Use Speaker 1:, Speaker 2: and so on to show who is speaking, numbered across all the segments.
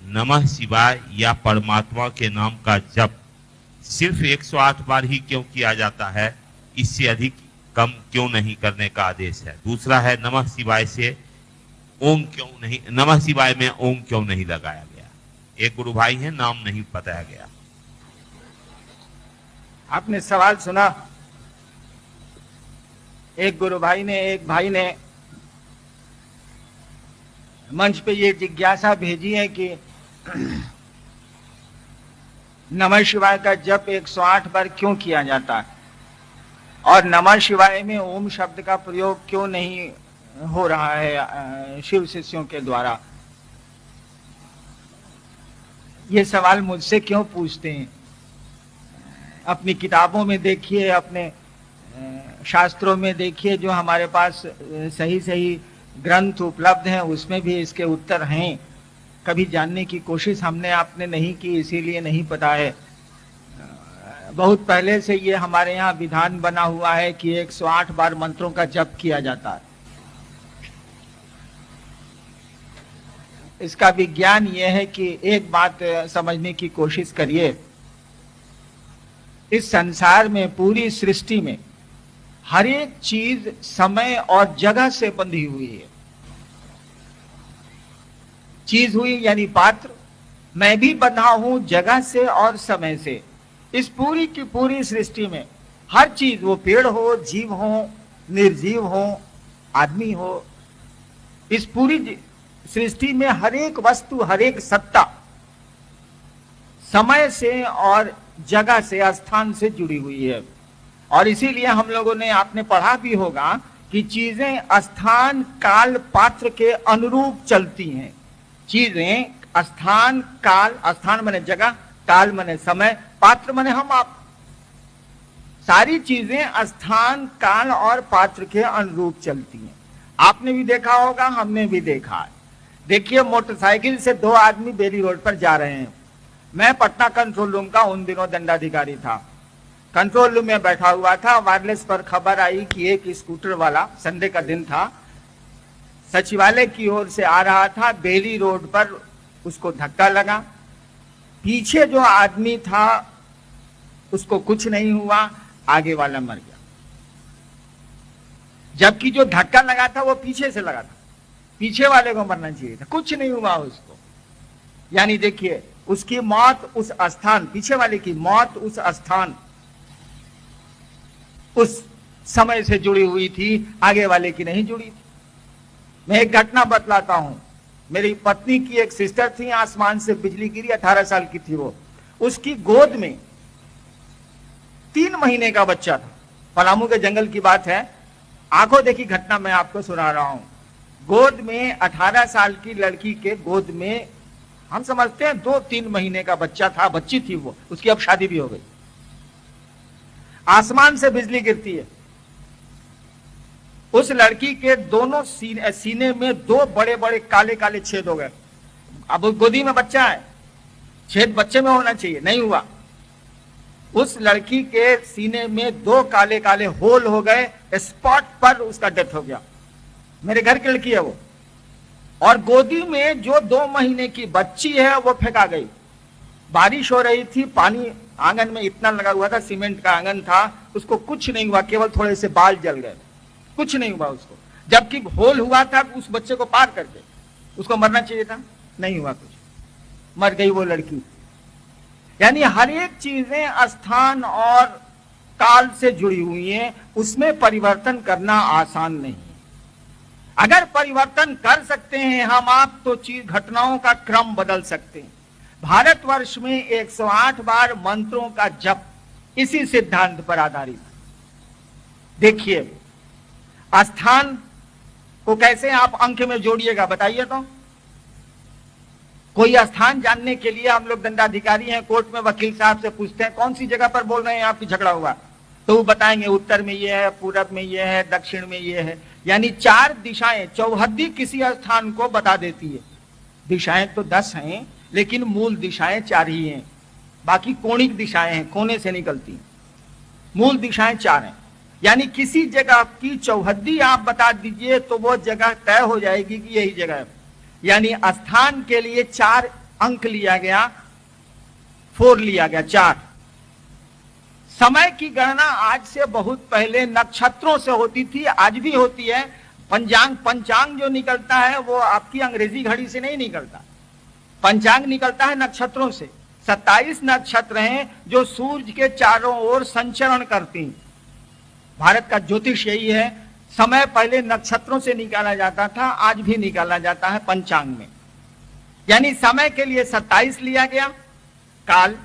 Speaker 1: नमः शिवाय या परमात्मा के नाम का जप सिर्फ 108 बार ही क्यों किया जाता है, इससे अधिक कम क्यों नहीं करने का आदेश है? दूसरा है नमः शिवाय से ओम क्यों नहीं, नमः शिवाय में ओम क्यों नहीं लगाया गया? एक गुरु भाई है, नाम नहीं बताया गया।
Speaker 2: आपने सवाल सुना। एक गुरु भाई ने, एक भाई ने मंच पे ये जिज्ञासा भेजी है कि नमः शिवाय का जप 108 बार क्यों किया जाता है और नमः शिवाय में ओम शब्द का प्रयोग क्यों नहीं हो रहा है शिव शिष्यों के द्वारा। ये सवाल मुझसे क्यों पूछते हैं? अपनी किताबों में देखिए, अपने शास्त्रों में देखिए, जो हमारे पास सही सही ग्रंथ उपलब्ध हैं उसमें भी इसके उत्तर हैं। कभी जानने की कोशिश हमने आपने नहीं की, इसीलिए नहीं पता है। बहुत पहले से ये हमारे यहाँ विधान बना हुआ है कि 108 बार मंत्रों का जप किया जाता है। इसका विज्ञान ये है कि एक बात समझने की कोशिश करिए, इस संसार में, पूरी सृष्टि में हर एक चीज समय और जगह से बंधी हुई है। चीज हुई यानी पात्र, मैं भी बंधा हूं जगह से और समय से। इस पूरी की पूरी सृष्टि में हर चीज, वो पेड़ हो, जीव हो, निर्जीव हो, आदमी हो, इस पूरी सृष्टि में हर एक वस्तु, हर एक सत्ता समय से और जगह से, स्थान से जुड़ी हुई है। और इसीलिए हम लोगों ने, आपने पढ़ा भी होगा कि चीजें स्थान, काल, पात्र के अनुरूप चलती हैं। चीजें स्थान, काल, स्थान माने जगह, काल माने समय, पात्र माने हम आप। सारी चीजें स्थान, काल और पात्र के अनुरूप चलती हैं। आपने भी देखा होगा, हमने भी देखा है। देखिए, मोटरसाइकिल से दो आदमी बेली रोड पर जा रहे हैं। मैं पटना कंट्रोल रूम का उन दिनों दंडाधिकारी था। कंट्रोल रूम में बैठा हुआ था। वायरलेस पर खबर आई कि एक स्कूटर वाला, संडे का दिन था, सचिवालय की ओर से आ रहा था। बेली रोड पर उसको धक्का लगा। पीछे जो आदमी था उसको कुछ नहीं हुआ, आगे वाला मर गया। जबकि जो धक्का लगा था वो पीछे से लगा था, पीछे वाले को मरना चाहिए था, कुछ नहीं हुआ उसको। यानी देखिए, उसकी मौत उस स्थान, पीछे वाले की मौत उस स्थान, उस समय से जुड़ी हुई थी, आगे वाले की नहीं जुड़ी थी। मैं एक घटना बतलाता हूं। मेरी पत्नी की एक सिस्टर थी, आसमान से बिजली गिरी, 18 साल की थी वो। उसकी गोद में 3 महीने का बच्चा था। पलामू के जंगल की बात है, आंखों देखी घटना मैं आपको सुना रहा हूं। गोद में 18 साल की लड़की के गोद में, हम समझते हैं 2-3 महीने का बच्चा था, बच्ची थी वो, उसकी अब शादी भी हो गई। आसमान से बिजली गिरती है। उस लड़की के दोनों सीने में 2 बड़े बड़े काले काले छेद हो गए। अब गोदी में बच्चा है, छेद बच्चे में होना चाहिए, नहीं हुआ। उस लड़की के सीने में 2 काले काले होल हो गए, स्पॉट पर उसका डेथ हो गया। मेरे घर की लड़की है वो। और गोदी में जो 2 महीने की बच्ची है वो फेंका गई। बारिश हो रही थी, पानी आंगन में इतना लगा हुआ था, सीमेंट का आंगन था, उसको कुछ नहीं हुआ, केवल थोड़े से बाल जल गए, कुछ नहीं हुआ उसको। जबकि होल हुआ था उस बच्चे को पार करके, उसको मरना चाहिए था, नहीं हुआ कुछ, मर गई वो लड़की। यानी हर एक चीजें स्थान और काल से जुड़ी हुई हैं, उसमें परिवर्तन करना आसान नहीं है। अगर परिवर्तन कर सकते हैं हम आप, तो चीज, घटनाओं का क्रम बदल सकते हैं। भारतवर्ष में 108 बार मंत्रों का जप इसी सिद्धांत पर आधारित है। देखिए, स्थान को कैसे आप अंक में जोड़िएगा बताइए तो। कोई स्थान जानने के लिए हम लोग दंडाधिकारी हैं, कोर्ट में वकील साहब से पूछते हैं कौन सी जगह पर बोल रहे हैं आपकी झगड़ा हुआ, तो वो बताएंगे उत्तर में ये है, पूरब में ये है, दक्षिण में ये है। यानी 4 दिशाएं, चौहद्दी किसी स्थान को बता देती है। दिशाएं तो 10 हैं, लेकिन मूल दिशाएं 4 ही हैं, बाकी कोणिक दिशाएं हैं, कोने से निकलती। मूल दिशाएं 4 हैं। यानी किसी जगह की चौहद्दी आप बता दीजिए तो वो जगह तय हो जाएगी कि यही जगह है। यानी स्थान के लिए 4 अंक लिया गया, 4 लिया गया, 4। समय की गणना आज से बहुत पहले नक्षत्रों से होती थी, आज भी होती है। पंचांग जो निकलता है वो आपकी अंग्रेजी घड़ी से नहीं निकलता, पंचांग निकलता है नक्षत्रों से। 27 नक्षत्र हैं जो सूर्य के चारों ओर संचरण करती हैं। भारत का ज्योतिष यही है। समय पहले नक्षत्रों से निकाला जाता था, आज भी निकाला जाता है पंचांग में। यानी समय के लिए 27 लिया गया काल,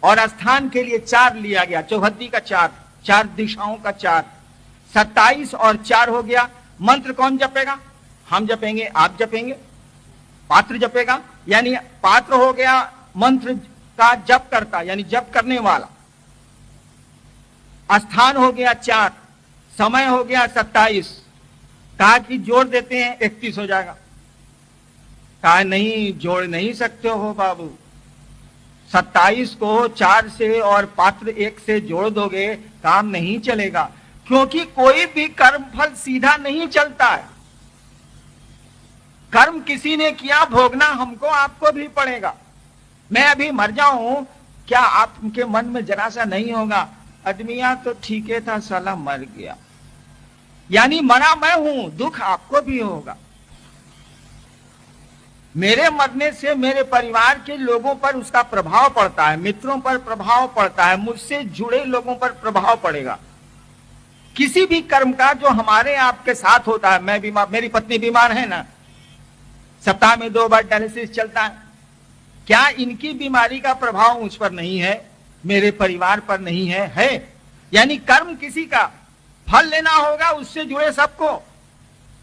Speaker 2: और स्थान के लिए 4 लिया गया, चौहद्दी का 4, 4 दिशाओं का 4। 27 और 4 हो गया। मंत्र कौन जपेगा? हम जपेंगे, आप जपेंगे, पात्र जपेगा। यानी पात्र हो गया मंत्र का जप करता, यानी जप करने वाला। स्थान हो गया 4, समय हो गया 27। कहा कि जोड़ देते हैं 31 हो जाएगा। कहा नहीं, जोड़ नहीं सकते हो बाबू। 27 को 4 से और पात्र 1 से जोड़ दोगे, काम नहीं चलेगा, क्योंकि कोई भी कर्म फल सीधा नहीं चलता है। कर्म किसी ने किया, भोगना हमको आपको भी पड़ेगा। मैं अभी मर जाऊं, क्या आपके मन में जरा सा नहीं होगा, आदमिया तो ठीक है था, साला मर गया। यानी मरा मैं हूं, दुख आपको भी होगा। मेरे मरने से मेरे परिवार के लोगों पर उसका प्रभाव पड़ता है, मित्रों पर प्रभाव पड़ता है, मुझसे जुड़े लोगों पर प्रभाव पड़ेगा। किसी भी कर्म का जो हमारे आपके साथ होता है, मैं बीमार, मेरी पत्नी बीमार है ना, सप्ताह में 2 बार डायलिसिस चलता है, क्या इनकी बीमारी का प्रभाव मुझ पर नहीं है, मेरे परिवार पर नहीं है? है। यानी कर्म किसी का फल लेना होगा, उससे जुड़े सबको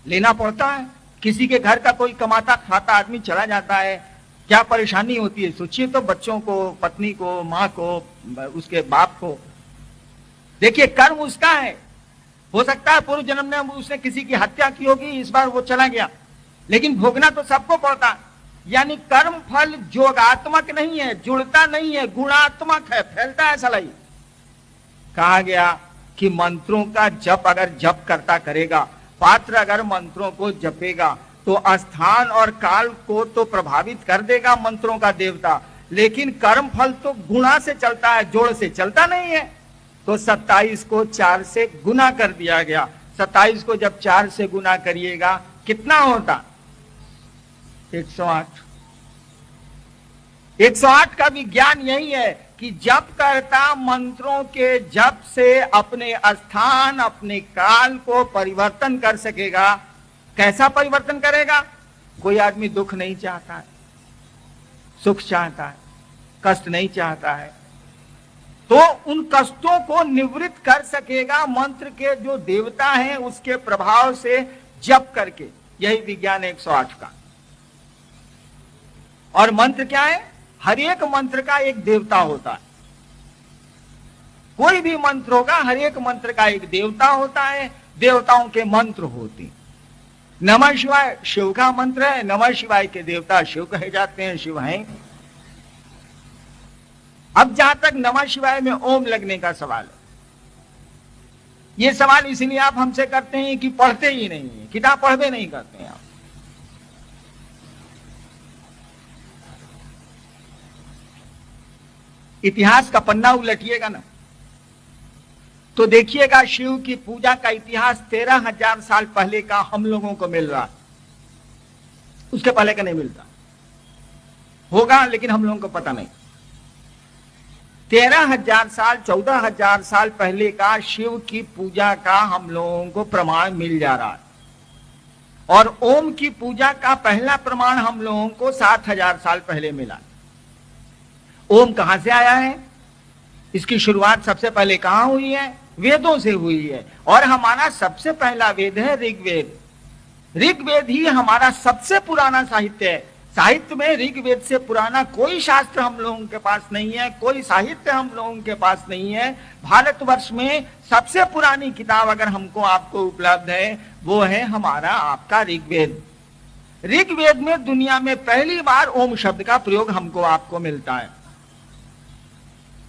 Speaker 2: लेना पड़ता है। किसी के घर का कोई कमाता खाता आदमी चला जाता है, क्या परेशानी होती है सोचिए तो, बच्चों को, पत्नी को, माँ को, उसके बाप को। देखिए कर्म उसका है, हो सकता है पूर्व जन्म में उसने किसी की हत्या की होगी, इस बार वो चला गया, लेकिन भोगना तो सबको पड़ता है। यानी कर्म फल जोगात्मक नहीं है, जुड़ता नहीं है, गुणात्मक है, फैलता है सलाई। कहा गया कि मंत्रों का जप अगर जप करता करेगा, पात्र अगर मंत्रों को जपेगा, तो स्थान और काल को तो प्रभावित कर देगा मंत्रों का देवता, लेकिन कर्म फल तो गुणा से चलता है, जोड़ से चलता नहीं है। तो 27 को 4 से गुना कर दिया गया। 27 को जब 4 से गुना करिएगा कितना होता? 108। 108 का विज्ञान यही है कि जप करता मंत्रों के जप से अपने स्थान, अपने काल को परिवर्तन कर सकेगा। कैसा परिवर्तन करेगा? कोई आदमी दुख नहीं चाहता है, सुख चाहता है, कष्ट नहीं चाहता है, तो उन कष्टों को निवृत्त कर सकेगा मंत्र के जो देवता हैं उसके प्रभाव से जप करके। यही विज्ञान 108 का। और मंत्र क्या है? हर एक मंत्र का एक देवता होता है। कोई भी मंत्र होगा, हर एक मंत्र का एक देवता होता है, देवताओं के मंत्र होते हैं। नमः शिवाय शिव का मंत्र है, नमः शिवाय के देवता शिव कहे जाते हैं, शिव हैं। अब जहां तक नमः शिवाय में ओम लगने का सवाल है, यह सवाल इसलिए आप हमसे करते हैं कि पढ़ते ही नहीं है, किताब पढ़वे नहीं करते हैं आप। इतिहास का पन्ना उलटिएगा ना तो देखिएगा शिव की पूजा का इतिहास 13,000 साल पहले का हम लोगों को मिल रहा है, उसके पहले का नहीं मिलता। होगा लेकिन हम लोगों को पता नहीं। 13,000 साल 14,000 साल पहले का शिव की पूजा का हम लोगों को प्रमाण मिल जा रहा है, और ओम की पूजा का पहला प्रमाण हम लोगों को 7,000 साल पहले मिला। ओम कहां से आया है? इसकी शुरुआत सबसे पहले कहां हुई है? वेदों से हुई है, और हमारा सबसे पहला वेद है ऋग्वेद। ऋग्वेद ही हमारा सबसे पुराना साहित्य है। साहित्य में ऋग्वेद से पुराना कोई शास्त्र हम लोगों के पास नहीं है, कोई साहित्य हम लोगों के पास नहीं है। भारतवर्ष में सबसे पुरानी किताब अगर हमको आपको उपलब्ध है वो है हमारा आपका ऋग्वेद। ऋग्वेद में दुनिया में पहली बार ओम शब्द का प्रयोग हमको आपको मिलता है।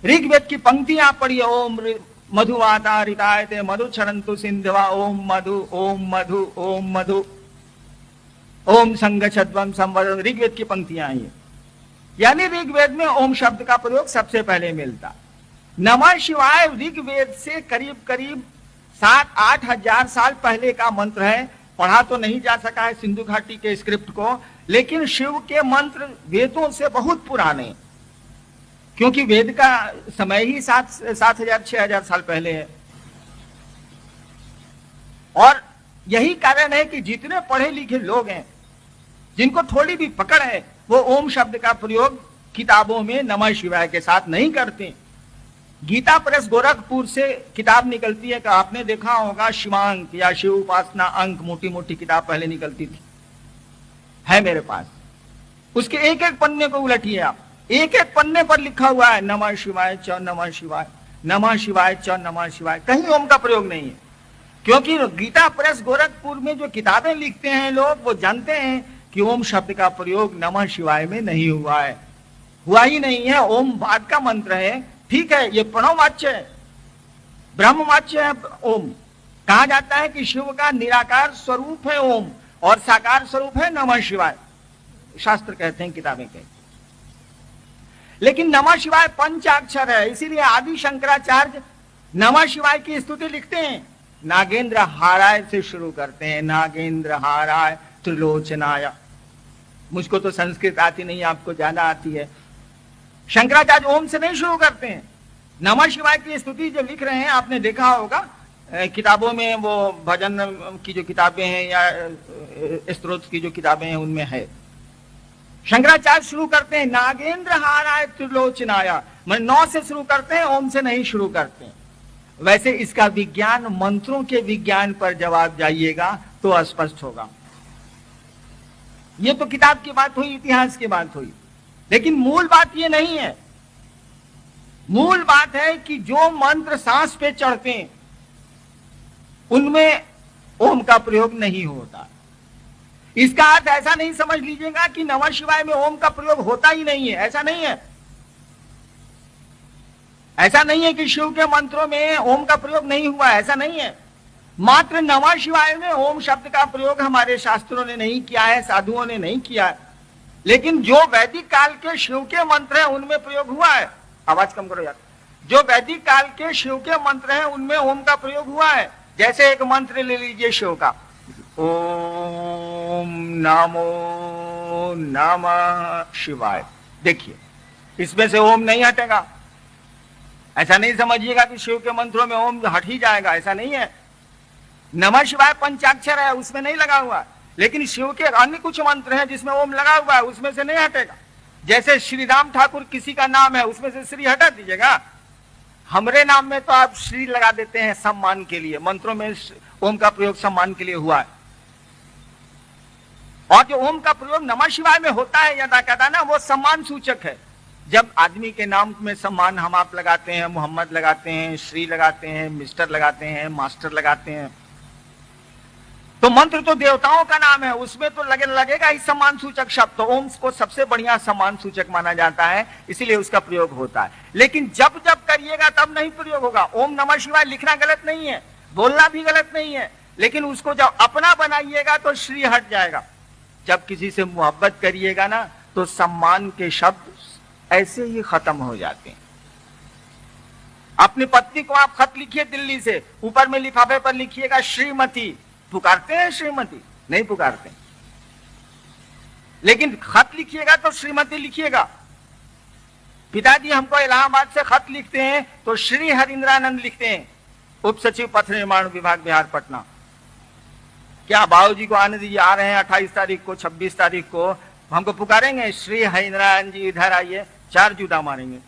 Speaker 2: ऋग्वेद की पंक्तियां पढ़िए, ओम मधुवाता ऋतायते मधु क्षरन्तु सिंधवा, ओम मधु ओम मधु ओम मधु ओम संगच्छध्वं संवदन। ऋग्वेद की पंक्तियां आई है। यानी ऋग्वेद में ओम शब्द का प्रयोग सबसे पहले मिलता। नमः शिवाय ऋग्वेद से करीब करीब 7-8 हजार साल पहले का मंत्र है। पढ़ा तो नहीं जा सका है सिंधु घाटी के स्क्रिप्ट को, लेकिन शिव के मंत्र वेदों से बहुत पुराने, क्योंकि वेद का समय ही 7,000-6,000 साल पहले है। और यही कारण है कि जितने पढ़े लिखे लोग हैं, जिनको थोड़ी भी पकड़ है, वो ओम शब्द का प्रयोग किताबों में नमः शिवाय के साथ नहीं करते। गीता प्रेस गोरखपुर से किताब निकलती है कि आपने देखा होगा, शिवांक या शिव उपासना अंक, मोटी मोटी किताब पहले निकलती थी, है मेरे पास। उसके एक एक पन्ने को उलटिए आप, एक एक पन्ने पर लिखा हुआ है नमः शिवाय च नमः शिवाय, नमः शिवाय च नमः शिवाय, कहीं ओम का प्रयोग नहीं है। क्योंकि गीता प्रेस गोरखपुर में जो किताबें लिखते हैं लोग, वो जानते हैं कि ओम शब्द का प्रयोग नमः शिवाय में नहीं हुआ है, हुआ ही नहीं है। ओम बाद का मंत्र है, ठीक है, ये प्रणववाच्य है, ब्रह्मवाच्य है। ओम कहा जाता है कि शिव का निराकार स्वरूप है ओम, और साकार स्वरूप है नमः शिवाय, शास्त्र कहते हैं, किताबें कहते हैं। लेकिन नमः शिवाय पंचाक्षर है, इसीलिए आदि शंकराचार्य नमः शिवाय की स्तुति लिखते हैं, नागेंद्र हाराय से शुरू करते हैं, नागेंद्र हाराय त्रिलोचनाय। मुझको तो संस्कृत आती नहीं, आपको ज्यादा आती है। शंकराचार्य ओम से नहीं शुरू करते हैं। नमः शिवाय की स्तुति जो लिख रहे हैं, आपने देखा होगा किताबों में, वो भजन की जो किताबें हैं या स्तोत्र की जो किताबें हैं उनमें है। शंकराचार्य शुरू करते हैं नागेंद्र हाराय त्रिलोचनाय, मैं 9 से शुरू करते हैं, ओम से नहीं शुरू करते हैं। वैसे इसका विज्ञान, मंत्रों के विज्ञान पर जब आप जाइएगा तो स्पष्ट होगा। ये तो किताब की बात हुई, इतिहास की बात हुई, लेकिन मूल बात ये नहीं है। मूल बात है कि जो मंत्र सांस पे चढ़ते हैं उनमें ओम का प्रयोग नहीं होता। इसका अर्थ ऐसा नहीं समझ लीजिएगा कि नमः शिवाय में ओम का प्रयोग होता ही नहीं है, ऐसा नहीं है। ऐसा नहीं है कि शिव के मंत्रों में ओम का प्रयोग नहीं हुआ, ऐसा नहीं है। मात्र नमः शिवाय में ओम शब्द का प्रयोग हमारे शास्त्रों ने नहीं किया है, साधुओं ने नहीं किया है, लेकिन जो वैदिक काल के शिव के मंत्र हैं उनमें प्रयोग हुआ है। आवाज कम करो यार। जो वैदिक काल के शिव के मंत्र हैं उनमें ओम का प्रयोग हुआ है। जैसे एक मंत्र ले लीजिए शिव का, ओम नमो नमः शिवाय, देखिए इसमें से ओम नहीं हटेगा। ऐसा नहीं समझिएगा कि शिव के मंत्रों में ओम हट ही जाएगा, ऐसा नहीं है। नमः शिवाय पंचाक्षर है, उसमें नहीं लगा हुआ, लेकिन शिव के अन्य कुछ मंत्र हैं जिसमें ओम लगा हुआ है, उसमें से नहीं हटेगा। जैसे श्री राम ठाकुर किसी का नाम है, उसमें से श्री हटा दीजिएगा। हमरे नाम में तो आप श्री लगा देते हैं सम्मान के लिए, मंत्रों में ओम का प्रयोग सम्मान के लिए हुआ है। और जो ओम का प्रयोग नमः शिवाय में होता है यदा कदा ना, वो सम्मान सूचक है। जब आदमी के नाम में सम्मान हम आप लगाते हैं, मोहम्मद लगाते हैं, श्री लगाते हैं, मिस्टर लगाते हैं, मास्टर लगाते हैं, तो मंत्र तो देवताओं का नाम है, उसमें तो लगेगा ही सम्मान सूचक शब्द। तो ओम को सबसे बढ़िया सम्मान सूचक माना जाता है, इसीलिए उसका प्रयोग होता है। लेकिन जब जब करिएगा तब नहीं प्रयोग होगा। ओम नमः शिवाय लिखना गलत नहीं है, बोलना भी गलत नहीं है, लेकिन उसको जब अपना बनाइएगा तो श्री हट जाएगा। जब किसी से मोहब्बत करिएगा ना, तो सम्मान के शब्द ऐसे ही खत्म हो जाते हैं। अपनी पत्नी को आप खत लिखिए दिल्ली से, ऊपर में लिफाफे पर लिखिएगा श्रीमती, पुकारते हैं श्रीमती? नहीं पुकारते। लेकिन खत लिखिएगा तो श्रीमती लिखिएगा। पिताजी हमको इलाहाबाद से खत लिखते हैं तो श्री हरिंद्रानंद लिखते हैं, उप सचिव पथ निर्माण विभाग बिहार पटना। क्या बाबूजी को आने दीजिए, आ रहे हैं 28 तारीख को, 26 तारीख को, हमको पुकारेंगे श्री हरिंद्रानंद जी इधर आइए, 4 जूता मारेंगे।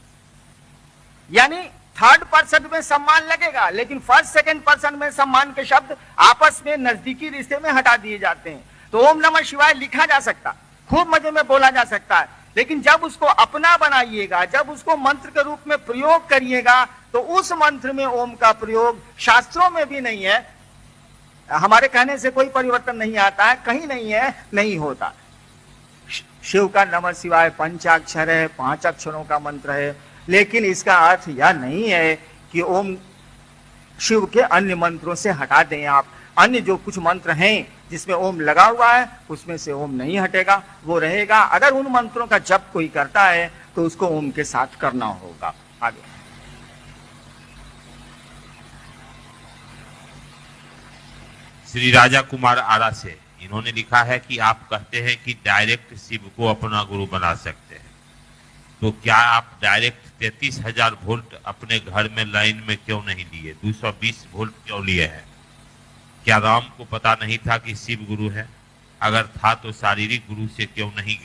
Speaker 2: यानी थर्ड पर्सन में सम्मान लगेगा, लेकिन फर्स्ट सेकंड पर्सन में सम्मान के शब्द आपस में नजदीकी रिश्ते में हटा दिए जाते हैं। तो ओम नमः शिवाय लिखा जा सकता, खूब मजे में बोला जा सकता है, लेकिन जब उसको अपना बनाइएगा, जब उसको मंत्र के रूप में प्रयोग करिएगा, तो उस मंत्र में ओम का प्रयोग शास्त्रों में भी नहीं है। हमारे कहने से कोई परिवर्तन नहीं आता है, कहीं नहीं है, नहीं होता। शिव का नमः शिवाय पंचाक्षर है, 5 अक्षरों का मंत्र है, लेकिन इसका अर्थ यह नहीं है कि ओम शिव के अन्य मंत्रों से हटा दें आप। अन्य जो कुछ मंत्र हैं जिसमें ओम लगा हुआ है उसमें से ओम नहीं हटेगा, वो रहेगा। अगर उन मंत्रों का जप कोई करता है तो उसको ओम के साथ करना होगा। आगे
Speaker 1: श्री राजा कुमार आरा से इन्होंने लिखा है कि आप कहते हैं कि डायरेक्ट शिव को अपना गुरु बना सकते हैं, तो क्या आप डायरेक्ट 33,000 वोल्ट अपने घर में लाइन में क्यों नहीं लिए, 220 वोल्ट क्यों लिए हैं? क्या राम को पता नहीं था कि शिव गुरु है? अगर था तो शारीरिक गुरु से क्यों नहीं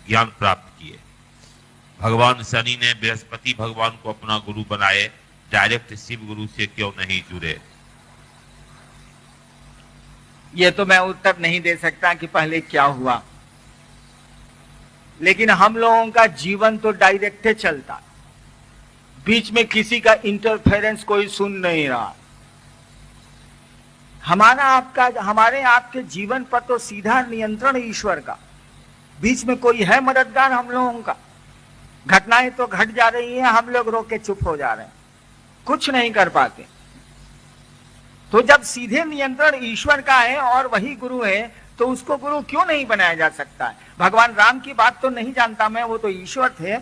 Speaker 1: ज्ञान प्राप्त किए? भगवान शनि ने बृहस्पति भगवान को अपना गुरु बनाए, डायरेक्ट शिव गुरु से क्यों नहीं जुड़े?
Speaker 2: ये तो मैं उत्तर नहीं दे सकता कि पहले क्या हुआ, लेकिन हम लोगों का जीवन तो डायरेक्ट चलता, बीच में किसी का इंटरफेरेंस कोई सुन नहीं रहा। हमारे आपके जीवन पर तो सीधा नियंत्रण ईश्वर का, बीच में कोई है मददगार हम लोगों का? घटनाएं तो घट जा रही हैं, हम लोग रोक के चुप हो जा रहे हैं, कुछ नहीं कर पाते। तो जब सीधे नियंत्रण ईश्वर का है और वही गुरु है तो उसको गुरु क्यों नहीं बनाया जा सकता है? भगवान राम की बात तो नहीं जानता मैं, वो तो ईश्वर थे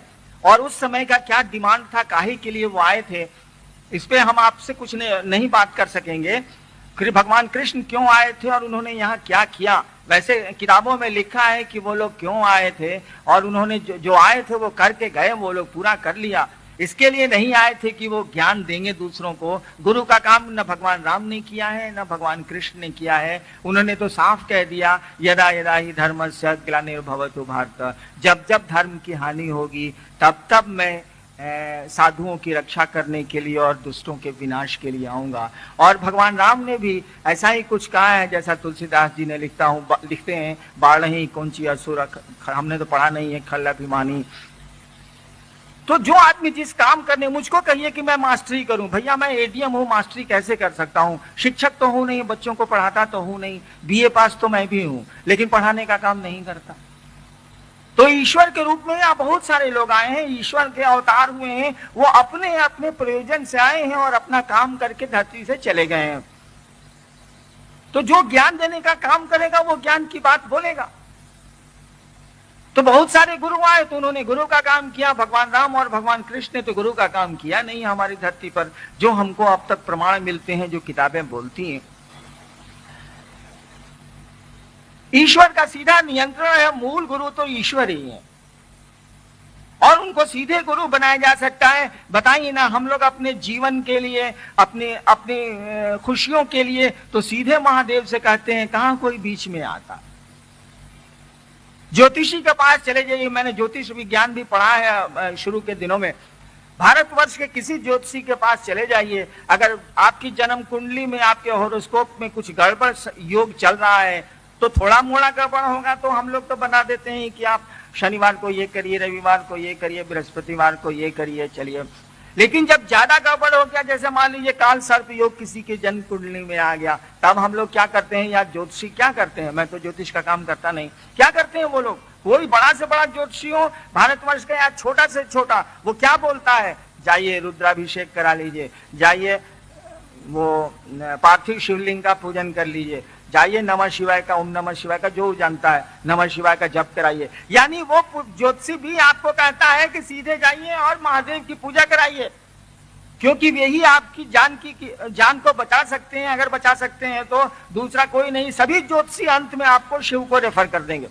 Speaker 2: और उस समय का क्या डिमांड था, काहे के लिए वो आए थे, इस पे हम आपसे कुछ नहीं बात कर सकेंगे। भगवान कृष्ण क्यों आए थे और उन्होंने यहाँ क्या किया? वैसे किताबों में लिखा है कि वो लोग क्यों आए थे और उन्होंने जो आए थे वो करके गए, वो लोग पूरा कर लिया। इसके लिए नहीं आए थे कि वो ज्ञान देंगे दूसरों को। गुरु का काम न भगवान राम ने किया है न भगवान कृष्ण ने किया है। उन्होंने तो साफ कह दिया, यदा यदा ही धर्मस्य ग्लानिर्भवतु भारत, जब जब धर्म की हानि होगी तब तब मैं साधुओं की रक्षा करने के लिए और दुष्टों के विनाश के लिए आऊंगा। और भगवान राम ने भी ऐसा ही कुछ कहा है, जैसा तुलसीदास जी ने लिखते हैं, बाढ़ही कौंची असुर, हमने तो पढ़ा नहीं है, खल अभिमानी। तो जो आदमी जिस काम करने, मुझको कहिए कि मैं मास्टरी करूं, भैया मैं एडीएम हूं, मास्टरी कैसे कर सकता हूं? शिक्षक तो हूं नहीं, बच्चों को पढ़ाता तो हूं नहीं, बीए पास तो मैं भी हूं, लेकिन पढ़ाने का काम नहीं करता। तो ईश्वर के रूप में यहाँ बहुत सारे लोग आए हैं, ईश्वर के अवतार हुए हैं, वो अपने अपने प्रयोजन से आए हैं और अपना काम करके धरती से चले गए हैं। तो जो ज्ञान देने का काम करेगा वो ज्ञान की बात बोलेगा। तो बहुत सारे गुरु आए तो उन्होंने गुरु का काम किया, भगवान राम और भगवान कृष्ण ने तो गुरु का काम किया नहीं हमारी धरती पर, जो हमको अब तक प्रमाण मिलते हैं, जो किताबें बोलती हैं। ईश्वर का सीधा नियंत्रण है, मूल गुरु तो ईश्वर ही है और उनको सीधे गुरु बनाया जा सकता है। बताइए ना, हम लोग अपने जीवन के लिए, अपनी खुशियों के लिए तो सीधे महादेव से कहते हैं, कहां कोई बीच में आता। ज्योतिषी के पास चले जाइए, मैंने ज्योतिष विज्ञान भी पढ़ा है शुरू के दिनों में। भारतवर्ष के किसी ज्योतिषी के पास चले जाइए, अगर आपकी जन्म कुंडली में, आपके हॉरोस्कोप में कुछ गड़बड़ योग चल रहा है तो थोड़ा मोड़ा गड़बड़ होगा तो हम लोग तो बना देते हैं कि आप शनिवार को ये करिए, रविवार को ये करिए, बृहस्पतिवार को ये करिए, चलिए। लेकिन जब ज्यादा गड़बड़ हो गया, जैसे मान लीजिए काल सर्प योग किसी के जन्म कुंडली में आ गया, तब हम लोग क्या करते हैं? यार ज्योतिषी क्या करते हैं, मैं तो ज्योतिष का काम करता नहीं, क्या करते हैं वो लोग? कोई बड़ा से बड़ा ज्योतिषी हो भारतवर्ष का या छोटा से छोटा, वो क्या बोलता है? जाइए रुद्राभिषेक करा लीजिए, जाइए वो पार्थिव शिवलिंग का पूजन कर लीजिए, जाइए नमः शिवाय का, ओम नमः शिवाय का जो जानता है नमः शिवाय का जप कराइए। यानी वो ज्योतिषी भी आपको कहता है कि सीधे जाइए और महादेव की पूजा कराइए, क्योंकि यही आपकी जान को बचा सकते हैं। अगर बचा सकते हैं तो दूसरा कोई नहीं। सभी ज्योतिषी अंत में आपको शिव को रेफर कर देंगे,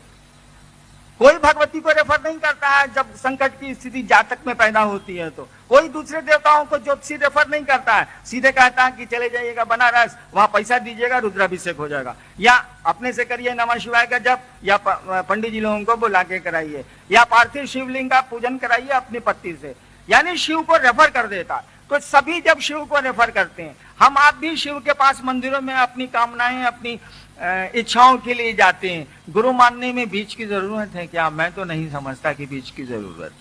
Speaker 2: कोई भगवती को रेफर नहीं करता है। जब संकट की स्थिति जातक में पैदा होती है तो कोई दूसरे देवताओं को ज्योतिषी रेफर नहीं करता है, सीधे कहता है कि चले जाइएगा बनारस, वहां पैसा दीजिएगा, रुद्राभिषेक हो जाएगा, या अपने से करिए नमः शिवाय का जप, या पंडित जी लोगों को बुला के कराइए, या पार्थिव शिवलिंग का पूजन कराइए अपनी पत्नी से। यानी शिव को रेफर कर देता है। तो सभी जब शिव को रेफर करते हैं, हम आप भी शिव के पास मंदिरों में अपनी कामनाएं, अपनी इच्छाओं के लिए जाते हैं। गुरु मानने में बीच की जरूरत है क्या? मैं तो नहीं समझता कि बीच की जरूरत।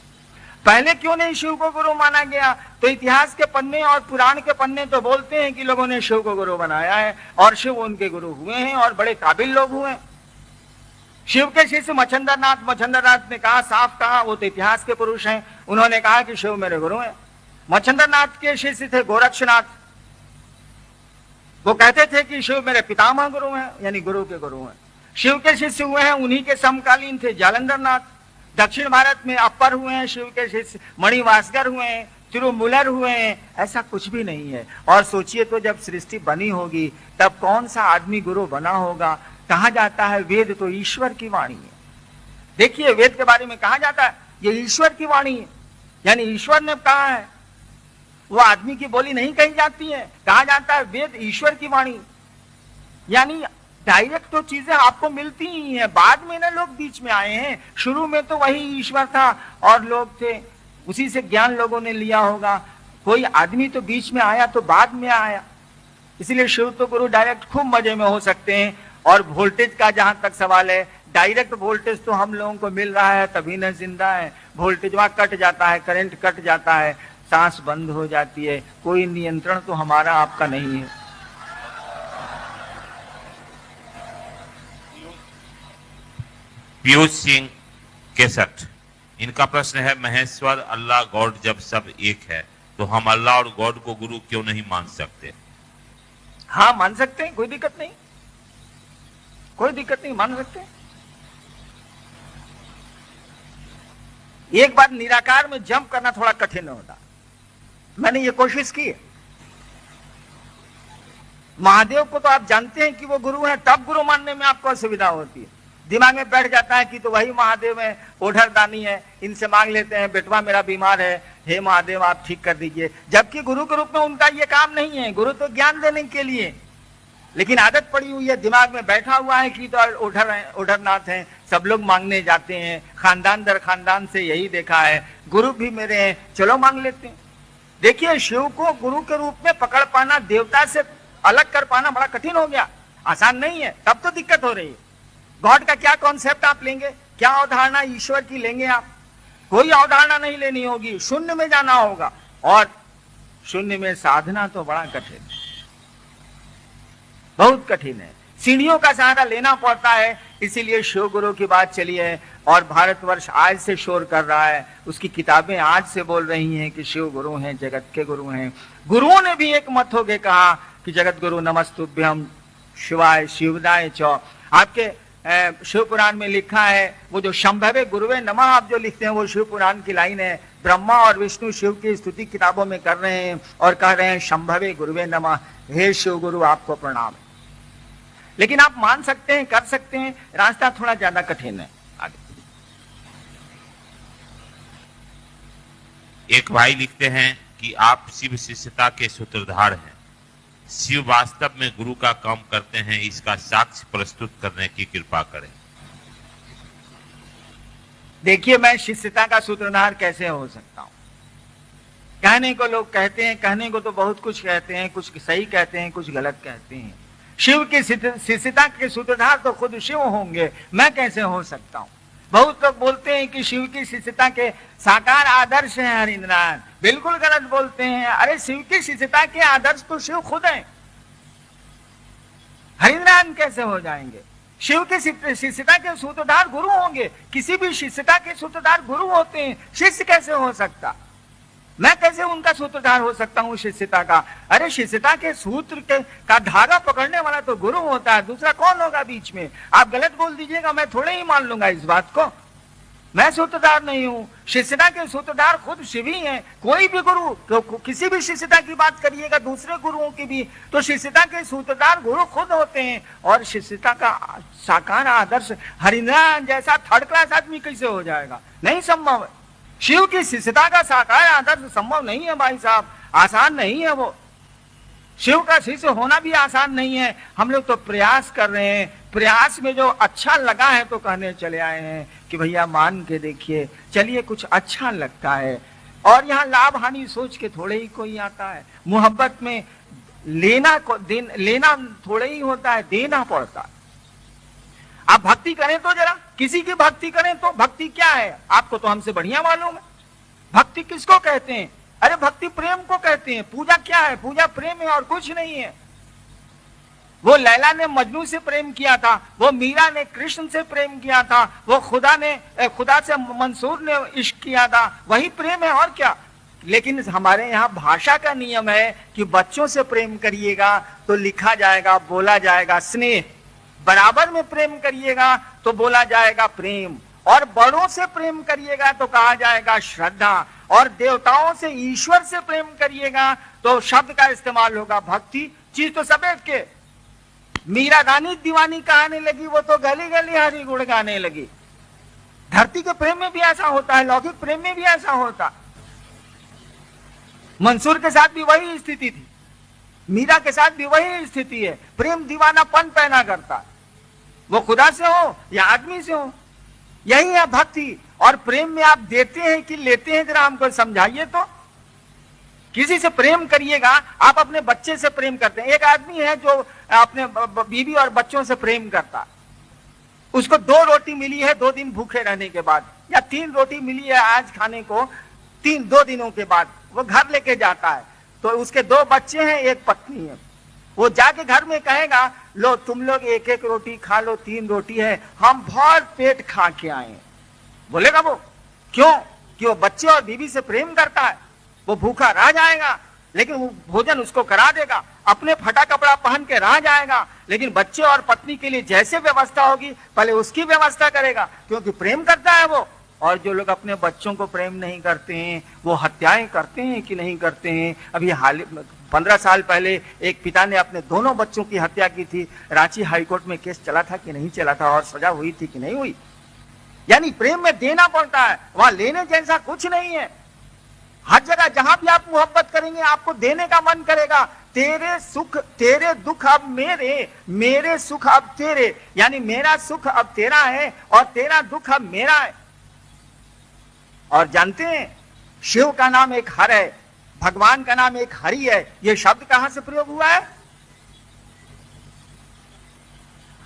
Speaker 2: पहले क्यों नहीं शिव को गुरु माना गया? तो इतिहास के पन्ने और पुराण के पन्ने तो बोलते हैं कि लोगों ने शिव को गुरु बनाया है और शिव उनके गुरु हुए हैं और बड़े काबिल लोग हुए। शिव के शिष्य मच्छंद्रनाथ ने कहा, साफ कहा, वो तो इतिहास के पुरुष हैं, उन्होंने कहा कि शिव मेरे गुरु हैं। मच्छंद्रनाथ के शिष्य थे गोरक्षनाथ, वो कहते थे कि शिव मेरे पितामह गुरु हैं, यानी गुरु के गुरु हैं। शिव के शिष्य हुए हैं, उन्हीं के समकालीन थे जालंधर नाथ। दक्षिण भारत में अपर हुए हैं, शिव के शिष्य मणिवासकर हुए हैं, तिरुमूलर हुए हैं। ऐसा कुछ भी नहीं है। और सोचिए तो जब सृष्टि बनी होगी तब कौन सा आदमी गुरु बना होगा। कहा जाता है वेद तो ईश्वर की वाणी है। देखिए वेद के बारे में कहा जाता है ये ईश्वर की वाणी है, यानी ईश्वर ने कहा है, वो आदमी की बोली नहीं कही जाती है। कहा जाता है वेद ईश्वर की वाणी, यानी डायरेक्ट तो चीजें आपको मिलती ही हैं। बाद में ना लोग बीच में आए हैं, शुरू में तो वही ईश्वर था और लोग थे, उसी से ज्ञान लोगों ने लिया होगा। कोई आदमी तो बीच में आया तो बाद में आया। इसलिए शिव तो गुरु डायरेक्ट खूब मजे में हो सकते हैं। और वोल्टेज का जहां तक सवाल है, डायरेक्ट वोल्टेज तो हम लोगों को मिल रहा है तभी न जिंदा है। वोल्टेज वहां कट जाता है, करंट कट जाता है, सांस बंद हो जाती है, कोई नियंत्रण तो हमारा आपका नहीं है।
Speaker 1: पीयूष सिंह केसठ, इनका प्रश्न है महेश्वर अल्लाह गॉड जब सब एक है तो हम अल्लाह और गॉड को गुरु क्यों नहीं मान सकते?
Speaker 2: हाँ मान सकते हैं, कोई दिक्कत नहीं, कोई दिक्कत नहीं, मान सकते हैं। एक बार निराकार में जंप करना थोड़ा कठिन होता, मैंने ये कोशिश की है। महादेव को तो आप जानते हैं कि वो गुरु हैं, तब गुरु मानने में आपको असुविधा होती है। दिमाग में बैठ जाता है कि तो वही महादेव है, ओढ़र दानी है, इनसे मांग लेते हैं बेटवा मेरा बीमार है, हे महादेव आप ठीक कर दीजिए। जबकि गुरु के रूप में उनका ये काम नहीं है, गुरु तो ज्ञान देने के लिए। लेकिन आदत पड़ी हुई है, दिमाग में बैठा हुआ है कि तो ओढ़रनाथ हैं, सब लोग मांगने जाते हैं, खानदान दर खानदान से यही देखा है, गुरु भी मेरे हैं, चलो मांग लेते हैं। देखिए शिव को गुरु के रूप में पकड़ पाना, देवता से अलग कर पाना बड़ा कठिन हो गया, आसान नहीं है। तब तो दिक्कत हो रही है। गॉड का क्या कॉन्सेप्ट आप लेंगे, क्या अवधारणा ईश्वर की लेंगे आप? कोई अवधारणा नहीं लेनी होगी, शून्य में जाना होगा। और शून्य में साधना तो बड़ा कठिन है, बहुत कठिन है, सीढ़ियों का सहारा लेना पड़ता है। इसीलिए शिव गुरु की बात चली है और भारतवर्ष आज से शोर कर रहा है, उसकी किताबें आज से बोल रही हैं कि शिव गुरु हैं, जगत के गुरु हैं। गुरुओं ने भी एक मत होके कहा कि जगत गुरु नमस्तुभ्यम शिवाय शिवदाय चौ। आपके शिव पुराण में लिखा है, वो जो शंभवे गुरुवे नमः आप जो लिखते हैं वो शिव पुराण की लाइन है। ब्रह्मा और विष्णु शिव की स्तुति किताबों में कर रहे हैं और कह रहे हैं शंभवे गुरुवे नमः, हे शिव गुरु आपको प्रणाम। लेकिन आप मान सकते हैं, कर सकते हैं, रास्ता थोड़ा ज्यादा कठिन है। आगे
Speaker 1: एक भाई लिखते हैं कि आप शिव शिष्यता के सूत्रधार हैं, शिव वास्तव में गुरु का काम करते हैं, इसका साक्ष्य प्रस्तुत करने की कृपा करें।
Speaker 2: देखिए मैं शिष्यता का सूत्रधार कैसे हो सकता हूं? कहने को लोग कहते हैं, कहने को तो बहुत कुछ कहते हैं, कुछ सही कहते हैं, कुछ गलत कहते हैं। शिव की शिष्यता के सूत्रधार तो खुद शिव होंगे, मैं कैसे हो सकता हूं? बहुत लोग बोलते हैं कि शिव की शिष्यता के साकार आदर्श हैं हरिंद्रनाथ, बिल्कुल गलत बोलते हैं। अरे शिव की शिष्यता के आदर्श तो शिव खुद हैं, हरिंद्रनाथ कैसे हो जाएंगे? शिव के शिष्यता के सूत्रधार गुरु होंगे, किसी भी शिष्यता के सूत्रधार गुरु होते हैं, शिष्य कैसे हो सकता? मैं कैसे उनका सूत्रधार हो सकता हूं शिष्यता का? अरे शिष्यता के सूत्र का धागा पकड़ने वाला तो गुरु होता है, दूसरा कौन होगा बीच में? आप गलत बोल दीजिएगा, मैं थोड़े ही मान लूंगा इस बात को। मैं सूत्रधार नहीं हूं, शिष्यता के सूत्रधार खुद शिव ही हैं। कोई भी गुरु तो किसी भी शिष्यता की बात करिएगा, दूसरे गुरुओं की भी, तो शिष्यता के सूत्रधार गुरु खुद होते हैं। और शिष्यता का साकार आदर्श हरिंद्रनाथ जैसा थर्ड क्लास आदमी कैसे हो जाएगा? नहीं संभव है। शिव की शिष्यता का साकार आदर्श संभव नहीं है भाई साहब, आसान नहीं है वो। शिव का शिष्य होना भी आसान नहीं है। हम लोग तो प्रयास कर रहे हैं, प्रयास में जो अच्छा लगा है तो कहने चले आए हैं कि भैया मान के देखिए, चलिए कुछ अच्छा लगता है। और यहाँ लाभ हानि सोच के थोड़े ही कोई आता है। मोहब्बत में लेना थोड़े ही होता है, देना पड़ता है। आप भक्ति करें तो जरा, किसी की भक्ति करें तो, भक्ति क्या है आपको तो हमसे बढ़िया मालूम है। भक्ति किसको कहते हैं? अरे भक्ति प्रेम को कहते हैं। पूजा क्या है? पूजा प्रेम है और कुछ नहीं है। वो लैला ने मजनू से प्रेम किया था, वो मीरा ने कृष्ण से प्रेम किया था, वो खुदा से मंसूर ने इश्क किया था, वही प्रेम है और क्या। लेकिन हमारे यहाँ भाषा का नियम है कि बच्चों से प्रेम करिएगा तो लिखा जाएगा, बोला जाएगा स्नेह, बराबर में प्रेम करिएगा तो बोला जाएगा प्रेम, और बड़ों से प्रेम करिएगा तो कहा जाएगा श्रद्धा, और देवताओं से, ईश्वर से प्रेम करिएगा तो शब्द का इस्तेमाल होगा भक्ति। चीज तो सब एक के। मीरा रानी दीवानी कहने लगी, वो तो गली गली हरि गुण गाने लगी। धरती के प्रेम में भी ऐसा होता है, लौकिक प्रेम में भी ऐसा होता। मंसूर के साथ भी वही स्थिति थी, मीरा के साथ भी वही स्थिति है। प्रेम दीवानापन पैदा करता है, वो खुदा से हो या आदमी से हो, यही है भक्ति। और प्रेम में आप देते हैं कि लेते हैं, जरा हमको समझाइए तो। किसी से प्रेम करिएगा, आप अपने बच्चे से प्रेम करते हैं। एक आदमी है जो अपने बीवी और बच्चों से प्रेम करता, उसको 2 रोटी मिली है 2 दिन भूखे रहने के बाद, या 3 रोटी मिली है आज खाने को 2 दिनों के बाद, वो घर लेके जाता है। तो उसके 2 बच्चे हैं, 1 पत्नी है। वो जाके घर में कहेगा, लो तुम लोग 1-1 रोटी खा लो, 3 रोटी है, हम भर पेट खा के आए। बोलेगा वो, क्यों? कि वो बच्चे और बीवी से प्रेम करता है। वो भूखा रह जाएगा लेकिन वो भोजन उसको करा देगा, अपने फटा कपड़ा पहन के रह जाएगा, लेकिन बच्चे और पत्नी के लिए जैसे व्यवस्था होगी पहले उसकी व्यवस्था करेगा, क्योंकि प्रेम करता है वो। और जो लोग अपने बच्चों को प्रेम नहीं करते हैं, वो हत्याएं करते हैं कि नहीं करते हैं। अभी हाल 15 साल पहले एक पिता ने अपने दोनों बच्चों की हत्या की थी। रांची हाईकोर्ट में केस चला था कि नहीं चला था, और सजा हुई थी कि नहीं हुई। यानी प्रेम में देना पड़ता है, वहां लेने जैसा कुछ नहीं है। हर जगह जहां भी आप मोहब्बत करेंगे आपको देने का मन करेगा। तेरे सुख तेरे दुख अब मेरे, मेरे सुख अब तेरे, यानी मेरा सुख अब तेरा है और तेरा दुख अब मेरा है। और जानते हैं, शिव का नाम एक हर है, भगवान का नाम एक हरि है। यह शब्द कहां से प्रयोग हुआ है?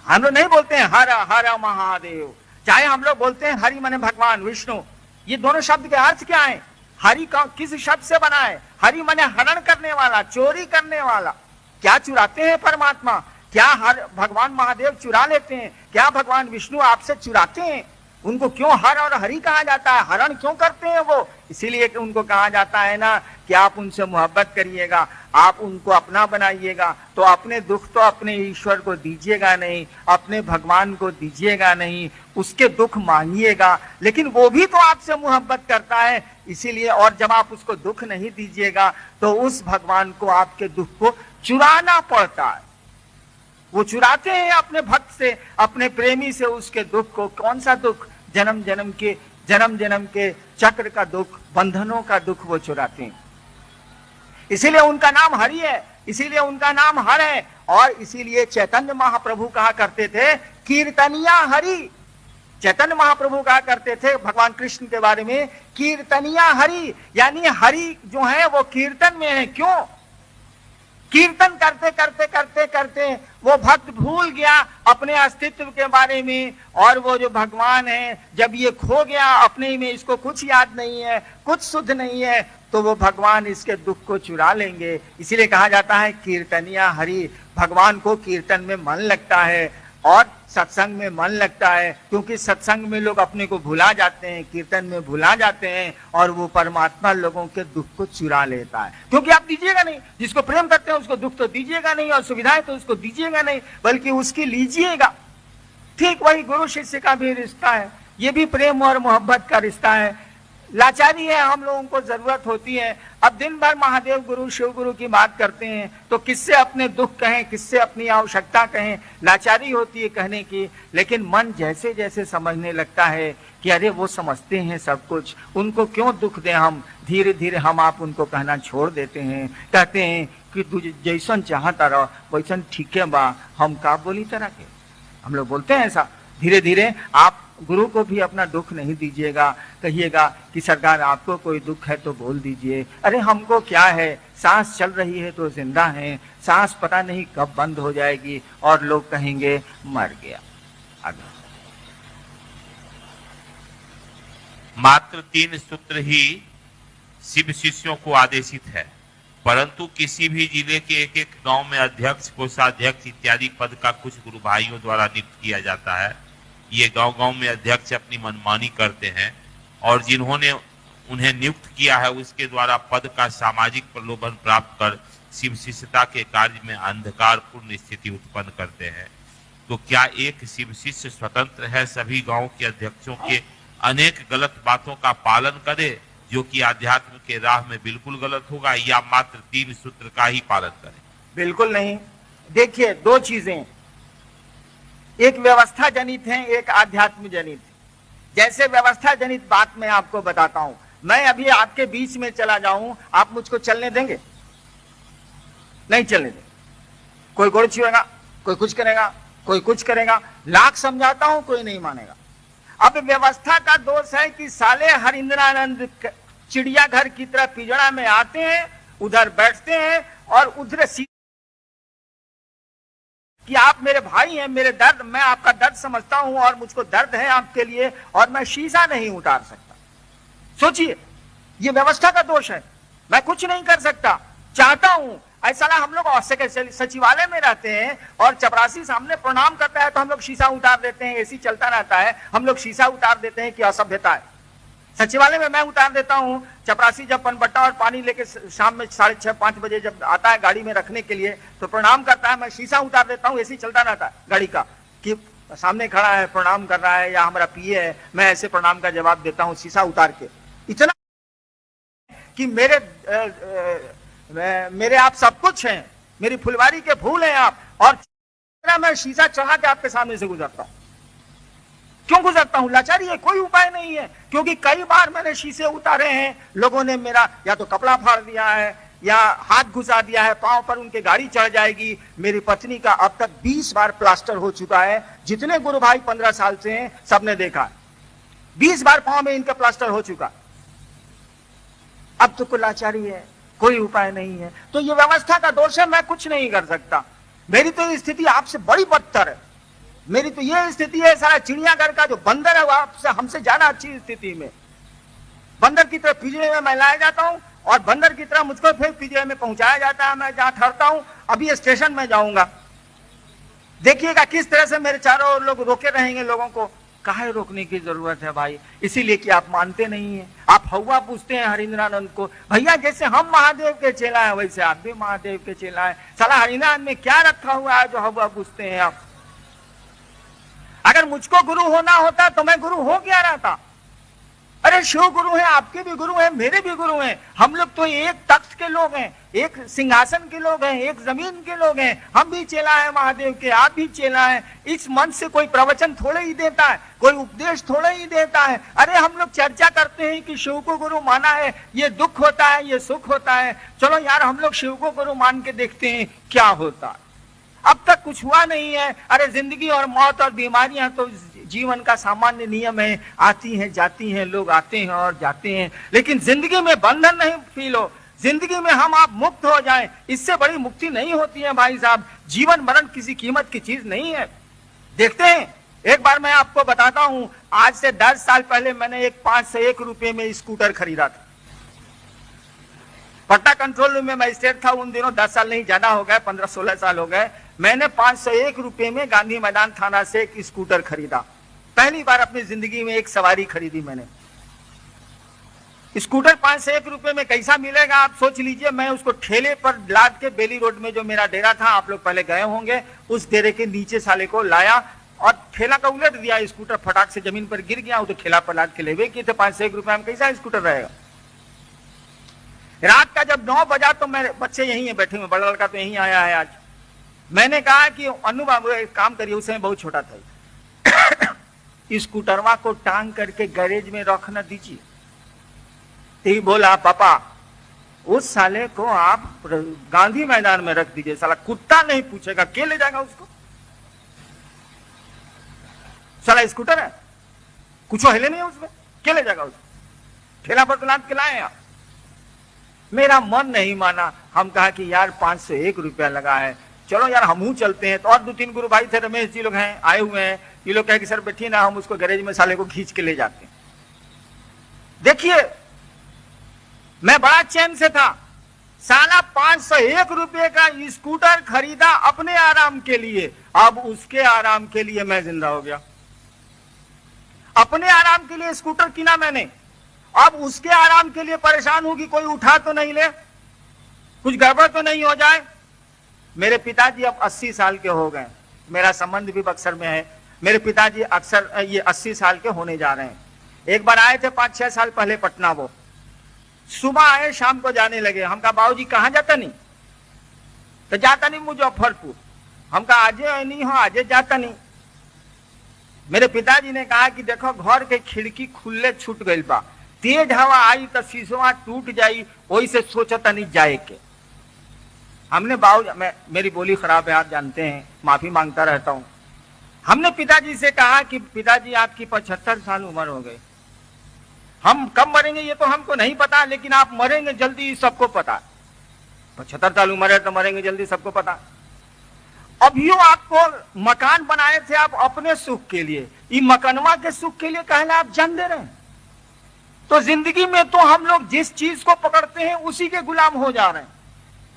Speaker 2: हम लोग नहीं बोलते हैं हर हर महादेव, चाहे हम लोग बोलते हैं हरि माने भगवान विष्णु। ये दोनों शब्द के अर्थ क्या है? हरि का किस शब्द से बना है? हरि माने हरण करने वाला, चोरी करने वाला। क्या चुराते हैं परमात्मा? क्या हर भगवान महादेव चुरा लेते हैं? क्या भगवान विष्णु आपसे चुराते हैं? उनको क्यों हर और हरि कहा जाता है? हरण क्यों करते हैं वो? इसीलिए कि उनको कहा जाता है ना कि आप उनसे मोहब्बत करिएगा, आप उनको अपना बनाइएगा, तो अपने दुख तो अपने ईश्वर को दीजिएगा नहीं, अपने भगवान को दीजिएगा नहीं, उसके दुख मांगिएगा। लेकिन वो भी तो आपसे मोहब्बत करता है, इसीलिए। और जब आप उसको दुख नहीं दीजिएगा तो उस भगवान को आपके दुख को चुराना पड़ता है। वो चुराते हैं अपने भक्त से, अपने प्रेमी से उसके दुख को। कौन सा दुख? जन्म जन्म के चक्र का दुख, बंधनों का दुख वो चुराते हैं। इसीलिए उनका नाम हरि है, इसीलिए उनका नाम हर है। और इसीलिए चैतन्य महाप्रभु कहा करते थे कीर्तनिया हरि। चैतन्य महाप्रभु कहा करते थे भगवान कृष्ण के बारे में कीर्तनिया हरि, यानी हरि जो है वो कीर्तन में है। क्यों? कीर्तन करते करते करते करते वो भक्त भूल गया अपने अस्तित्व के बारे में, और वो जो भगवान है जब ये खो गया अपने में, इसको कुछ याद नहीं है, कुछ शुद्ध नहीं है, तो वो भगवान इसके दुख को चुरा लेंगे। इसीलिए कहा जाता है कीर्तनिया हरि। भगवान को कीर्तन में मन लगता है और सत्संग में मन लगता है, क्योंकि सत्संग में लोग अपने को भुला जाते हैं, कीर्तन में भुला जाते हैं, और वो परमात्मा लोगों के दुख को चुरा लेता है। क्योंकि आप दीजिएगा नहीं, जिसको प्रेम करते हैं उसको दुख तो दीजिएगा नहीं, और सुविधाएं तो उसको दीजिएगा नहीं, बल्कि उसकी लीजिएगा। ठीक वही गुरु शिष्य का भी रिश्ता है, ये भी प्रेम और मोहब्बत का रिश्ता है। लाचारी है, हम लोगों को जरूरत होती है। अब दिन भर महादेव गुरु शिव गुरु की बात करते हैं तो किससे अपने दुख कहें, किससे अपनी आवश्यकता कहें? लाचारी होती है कहने की। लेकिन मन जैसे जैसे समझने लगता है कि अरे वो समझते हैं सब कुछ, उनको क्यों दुख दें हम, धीरे धीरे हम आप उनको कहना छोड़ देते हैं। कहते हैं कि तू जैसन चाहता रहो वैसन ठीक है बा, हम का बोली तरह के। हम लोग बोलते हैं ऐसा। धीरे धीरे आप गुरु को भी अपना दुख नहीं दीजिएगा, कहिएगा कि सरकार आपको कोई दुख है तो बोल दीजिए। अरे हमको क्या है, सांस चल रही है तो जिंदा है, सांस पता नहीं कब बंद हो जाएगी और लोग कहेंगे मर गया। आगे
Speaker 1: मात्र 3 सूत्र ही शिव शिष्यों को आदेशित है, परंतु किसी भी जिले के एक एक गांव में अध्यक्ष, कोषाध्यक्ष इत्यादि पद का कुछ गुरु भाइयों द्वारा नियुक्त किया जाता है। ये गांव गांव में अध्यक्ष अपनी मनमानी करते हैं, और जिन्होंने उन्हें नियुक्त किया है उसके द्वारा पद का सामाजिक प्रलोभन प्राप्त कर शिव शिष्यता के कार्य में अंधकारपूर्ण स्थिति उत्पन्न करते हैं। तो क्या एक शिव शिष्य स्वतंत्र है सभी गांव के अध्यक्षों के अनेक गलत बातों का पालन करे जो कि आध्यात्म के राह में बिल्कुल गलत होगा, या मात्र 3 सूत्र का ही पालन करे?
Speaker 2: बिल्कुल नहीं। देखिए, 2 चीजें, एक व्यवस्था जनित है, एक आध्यात्म जनित है। जैसे व्यवस्था जनित बात मैं आपको बताता हूं, मैं अभी आपके बीच में चला जाऊं, आप मुझको चलने देंगे? नहीं चलने देंगे। कोई गोड़ छुएगा, कोई कुछ करेगा, कोई कुछ करेगा, लाख समझाता हूं कोई नहीं मानेगा। अब व्यवस्था का दोष है कि साले हरिंद्रानंद चिड़ियाघर की तरह पिंजड़ा में आते हैं, उधर बैठते हैं और उधर कि आप मेरे भाई हैं, मेरे दर्द, मैं आपका दर्द समझता हूं और मुझको दर्द है आपके लिए और मैं शीशा नहीं उतार सकता। सोचिए, ये व्यवस्था का दोष है। मैं कुछ नहीं कर सकता, चाहता हूं ऐसा ना। हम लोग सचिवालय में रहते हैं और चपरासी सामने प्रणाम करता है तो हम लोग शीशा उतार देते हैं, एसी चलता रहता है, हम लोग शीशा उतार देते हैं कि असभ्यता है। सचिवालय में मैं उतार देता हूं, चपरासी जब पनबट्टा और पानी लेके शाम में 6:30-5 बजे जब आता है गाड़ी में रखने के लिए तो प्रणाम करता है, मैं शीशा उतार देता हूं, एसी चलता रहता है गाड़ी का, कि सामने खड़ा है प्रणाम कर रहा है या हमारा पीए है, मैं ऐसे प्रणाम का जवाब देता हूं शीशा उतार के। इतना कि मेरे आप सब कुछ हैं, मेरी फुलवारी के फूल हैं आप, और मैं शीशा चढ़ा के आपके सामने से गुजरता हूं। क्यों गुजरता हूं? लाचारी है, कोई उपाय नहीं है। क्योंकि कई बार मैंने शीशे उतारे हैं, लोगों ने मेरा या तो कपड़ा फाड़ दिया है या हाथ घुसा दिया है, पांव पर उनके गाड़ी चढ़ जाएगी। मेरी पत्नी का अब तक 20 बार प्लास्टर हो चुका है। जितने गुरु भाई 15 साल से हैं सबने देखा है, 20 बार पांव में इनका प्लास्टर हो चुका। अब तो कोई लाचारी है, कोई उपाय नहीं है। तो ये व्यवस्था का दोष है, मैं कुछ नहीं कर सकता। मेरी तो स्थिति आपसे बड़ी बदतर है। मेरी तो ये स्थिति है, सारा चिड़ियाघर का जो बंदर है वो आपसे हमसे ज्यादा अच्छी स्थिति में। बंदर की तरह पिंजरे में मैं लाया जाता हूं और बंदर की तरह मुझको फिर पिंजरे में पहुंचाया जाता है। मैं जहां ठहरता हूं, अभी स्टेशन में जाऊंगा, देखिएगा किस तरह से मेरे चारों ओर लोग रोके रहेंगे। लोगों को काहे रोकने की जरूरत है भाई? इसीलिए कि आप मानते नहीं है। आप हवा पूछते हैं हरिंद्रानंद को, भैया जैसे हम महादेव के चेला है वैसे आप भी महादेव के चेला है। साला हरिंद्रानंद में क्या रखा हुआ है जो हवा पूछते हैं आप? अगर मुझको गुरु होना होता तो मैं गुरु हो गया रहता। अरे शिव गुरु है, आपके भी गुरु हैं, मेरे भी गुरु हैं। हम लोग तो एक तख्त के लोग हैं, एक सिंहासन के लोग हैं, एक जमीन के लोग हैं। हम भी चेला है महादेव के, आप भी चेला है। इस मंच से कोई प्रवचन थोड़े ही देता है, कोई उपदेश थोड़े ही देता है। अरे हम लोग चर्चा करते हैं कि शिव को गुरु माना है, ये दुख होता है, ये सुख होता है। चलो यार हम लोग शिव को गुरु मान के देखते हैं क्या होता है। अब तक कुछ हुआ नहीं है। अरे जिंदगी और मौत और बीमारियां तो जीवन का सामान्य नियम है, आती हैं जाती हैं, लोग आते हैं और जाते हैं। लेकिन जिंदगी में बंधन नहीं फील हो, जिंदगी में हम आप मुक्त हो जाएं, इससे बड़ी मुक्ति नहीं होती है भाई साहब। जीवन मरण किसी कीमत की चीज नहीं है। देखते हैं, एक बार मैं आपको बताता हूं, आज से 10 साल पहले मैंने एक 501 रुपए में स्कूटर खरीदा था। पटना कंट्रोल रूम में मजिस्ट्रेट था उन दिनों, 10 साल नहीं ज्यादा हो गए, 15-16 साल हो गए। मैंने 501 रुपए में गांधी मैदान थाना से एक स्कूटर खरीदा। पहली बार अपनी जिंदगी में एक सवारी खरीदी मैंने। स्कूटर 501 रुपए में कैसा मिलेगा आप सोच लीजिए। मैं उसको ठेले पर लाद के बेली रोड में जो मेरा डेरा था, आप लोग पहले गए होंगे, उस डेरे के नीचे साले को लाया और ठेला का उलट दिया। स्कूटर फटाक से जमीन पर गिर गया। वो तो ठेला पर लाद के लेवे किए थे। 501 रुपए में कैसा स्कूटर रहेगा? रात का जब 9 बजा तो मेरे बच्चे यहीं है बैठे हुए, बड़ा लड़का तो यहीं आया है आज। मैंने कहा कि अनु बाबू एक काम करिए, उस समय बहुत छोटा था, स्कूटरवा को टांग करके गैरेज में रखना दीजिए। तो बोला पापा उस साले को आप गांधी मैदान में रख दीजिए, साला कुत्ता नहीं पूछेगा, के ले जाएगा उसको? साला स्कूटर है, कुछ हिले नहीं है उसमें, के ले जाएगा उसको? ठेला पर तो लाद के लाए आप। मेरा मन नहीं माना। हम कहा कि यार 501 रुपया लगा है, चलो यार हमहू चलते हैं। तो और 2-3 गुरु भाई थे, रमेश जी लोग हैं, आए हुए हैं। ये लोग कहे कि सर बैठिए ना, हम उसको गैरेज में साले को खींच के ले जाते हैं। देखिए मैं बड़ा चैन से था। साला 501 रुपये का स्कूटर खरीदा अपने आराम के लिए, अब उसके आराम के लिए मैं जिंदा हो गया। अपने आराम के लिए स्कूटर किना मैंने अब उसके आराम के लिए परेशान हूं कि कोई उठा तो नहीं ले, कुछ गड़बड़ तो नहीं हो जाए। मेरे पिताजी अब 80 साल के हो गए, मेरा संबंध भी बक्सर में है। मेरे पिताजी अक्सर ये 80 साल के होने जा रहे हैं। एक बार आए थे 5-6 साल पहले पटना, वो सुबह आए शाम को जाने लगे। हम कहा बाबूजी कहाँ जाता नहीं? तो जाता नहीं मुजफ्फरपुर। हम कहा आजे नहीं हो, आजे जाता नहीं। मेरे पिताजी ने कहा कि देखो घर के खिड़की खुले छूट गई बा, तेज हवा आई तो शीशवा टूट जाई, वही से सोचता नहीं जाए के। हमने मेरी बोली खराब है आप जानते हैं, माफी मांगता रहता हूं। हमने पिताजी से कहा कि पिताजी आपकी 75 साल उम्र हो गई, हम कब मरेंगे ये तो हमको नहीं पता, लेकिन आप मरेंगे जल्दी सबको पता। 75 साल उम्र है तो मरेंगे जल्दी सबको पता। अभी आपको मकान बनाए थे आप अपने सुख के लिए, ये मकानमा के सुख के लिए कहले आप जान दे रहे हैं। तो जिंदगी में तो हम लोग जिस चीज को पकड़ते हैं उसी के गुलाम हो जा रहे हैं।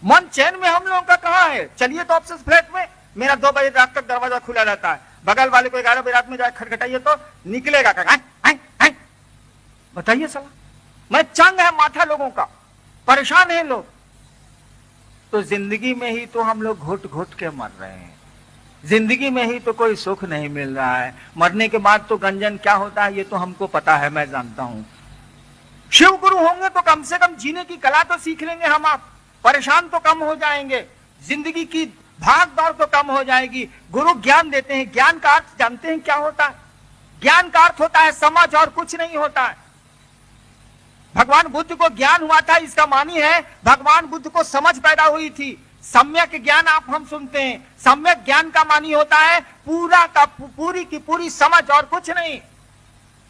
Speaker 2: मन चैन में हम लोगों का कहां है? चलिए तो ऑफिस फ्लैट में मेरा 2 बजे रात तक दरवाजा खुला रहता है, बगल वाले को 11 बजे रात में जाए खटखटाइए तो निकलेगा बताइए सला। मैं चंग है माथा लोगों का, परेशान है लोग। तो जिंदगी में ही तो हम लोग घुट घुट के मर रहे हैं, जिंदगी में ही तो कोई सुख नहीं मिल रहा है। मरने के बाद तो गंजन क्या होता है ये तो हमको पता है, मैं जानता हूं। शिव गुरु होंगे तो कम से कम जीने की कला तो सीख लेंगे हम आप, परेशान तो कम हो जाएंगे, जिंदगी की भाग दौड़ तो कम हो जाएगी। गुरु ज्ञान देते हैं, ज्ञान का अर्थ जानते हैं क्या होता है? ज्ञान का अर्थ होता है समझ, और कुछ नहीं होता है। भगवान बुद्ध को ज्ञान हुआ था, इसका मानी है भगवान बुद्ध को समझ पैदा हुई थी। सम्यक ज्ञान आप हम सुनते हैं, सम्यक ज्ञान का मानी होता है पूरा का पूरी की पूरी समझ, और कुछ नहीं।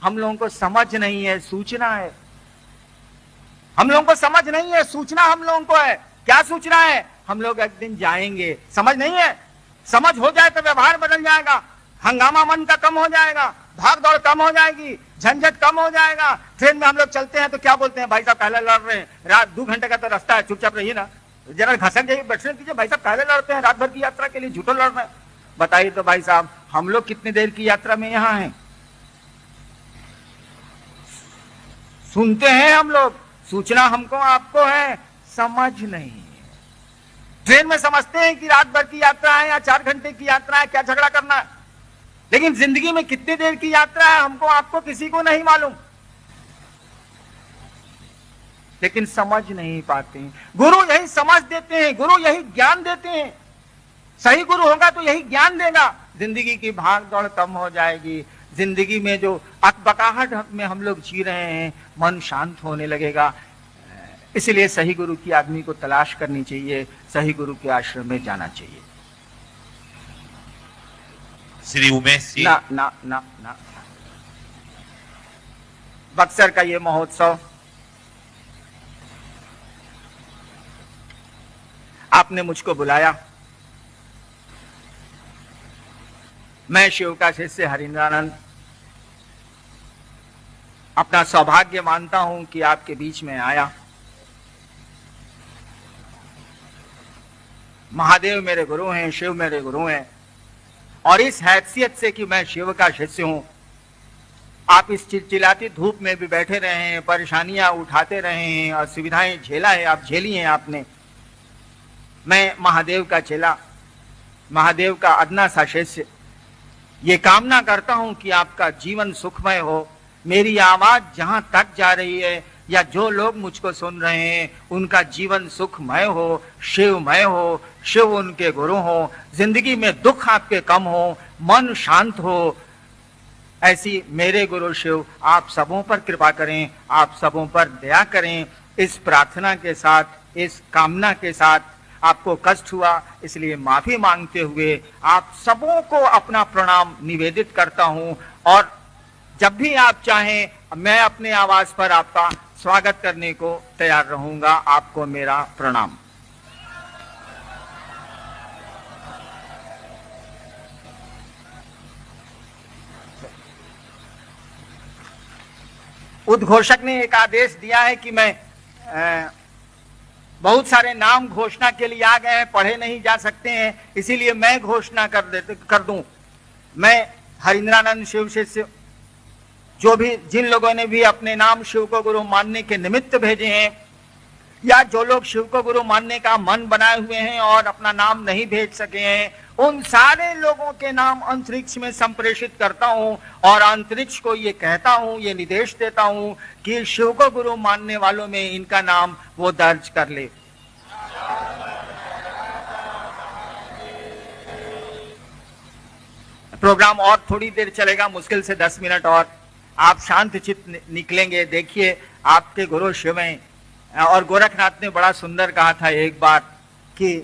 Speaker 2: हम लोगों को समझ नहीं है, सूचना है। हम लोगों को समझ नहीं है, सूचना हम लोगों को है। क्या सूचना है? हम लोग एक दिन जाएंगे। समझ नहीं है, समझ हो जाए तो व्यवहार बदल जाएगा, हंगामा मन का कम हो जाएगा, भाग दौड़ कम हो जाएगी, झंझट कम हो जाएगा। ट्रेन में हम लोग चलते हैं तो क्या बोलते हैं, भाई साहब पहले लड़ रहे हैं, रात 2 घंटे का तो रास्ता है, चुपचाप रहिए ना, जरा घसक जाइए, बैठने दीजिए। भाई साहब पहले लड़ते हैं, रात भर की यात्रा के लिए झूठो लड़ रहे हैं। बताइए तो भाई साहब हम लोग कितनी देर की यात्रा में यहाँ हैं? सुनते हैं हम लोग, सूचना हमको आपको है, समझ नहीं है। ट्रेन में समझते हैं कि रात भर की यात्रा है या 4 घंटे की यात्रा है, क्या झगड़ा करना है। लेकिन जिंदगी में कितनी देर की यात्रा है हमको आपको किसी को नहीं मालूम, लेकिन समझ नहीं पाते। गुरु यही समझ देते हैं, गुरु यही ज्ञान देते हैं। सही गुरु होगा तो यही ज्ञान देगा। जिंदगी की भाग दौड़ कम हो जाएगी, जिंदगी में जो अकबकाहट में हम लोग जी रहे हैं, मन शांत होने लगेगा। इसलिए सही गुरु की आदमी को तलाश करनी चाहिए, सही गुरु के आश्रम में जाना चाहिए।
Speaker 1: श्री उमेश जी,
Speaker 2: ना ना ना ना, बक्सर का ये महोत्सव आपने मुझको बुलाया। मैं शिव का शिष्य हरिंद्रानंद अपना सौभाग्य मानता हूं कि आपके बीच में आया। महादेव मेरे गुरु हैं, शिव मेरे गुरु हैं, और इस हैसियत से कि मैं शिव का शिष्य हूं, आप इस चिलचिलाती धूप में भी बैठे रहे हैं, परेशानियां उठाते रहे हैं, और सुविधाएं झेला है, आप झेली हैं आपने। मैं महादेव का चेला, महादेव का अदना सा शिष्य, ये कामना करता हूं कि आपका जीवन सुखमय हो। मेरी आवाज जहां तक जा रही है या जो लोग मुझको सुन रहे हैं, उनका जीवन सुखमय हो, शिवमय हो, शिव उनके गुरु हो, जिंदगी में दुख आपके कम हो, मन शांत हो। ऐसी मेरे गुरु शिव आप सबों पर कृपा करें, आप सबों पर दया करें। इस प्रार्थना के साथ, इस कामना के साथ आपको कष्ट हुआ इसलिए माफी मांगते हुए आप सबों को अपना प्रणाम निवेदित करता हूं। और जब भी आप चाहें मैं अपने आवाज पर आपका स्वागत करने को तैयार रहूंगा। आपको मेरा प्रणाम। उद्घोषक ने एक आदेश दिया है कि मैं बहुत सारे नाम घोषणा के लिए आ गए हैं, पढ़े नहीं जा सकते हैं, इसीलिए मैं घोषणा कर दूं। मैं हरिंद्रानंद शिव शिष्य जो भी जिन लोगों ने भी अपने नाम शिव को गुरु मानने के निमित्त भेजे हैं, या जो लोग शिव को गुरु मानने का मन बनाए हुए हैं और अपना नाम नहीं भेज सके हैं, उन सारे लोगों के नाम अंतरिक्ष में संप्रेषित करता हूं और अंतरिक्ष को ये कहता हूं, ये निर्देश देता हूं कि शिव को गुरु मानने वालों में इनका नाम वो दर्ज कर ले। प्रोग्राम और थोड़ी देर चलेगा, मुश्किल से 10 मिनट और। आप शांत चित्त निकलेंगे। देखिए, आपके गुरु शिव हैं। और गोरखनाथ ने बड़ा सुंदर कहा था एक बार कि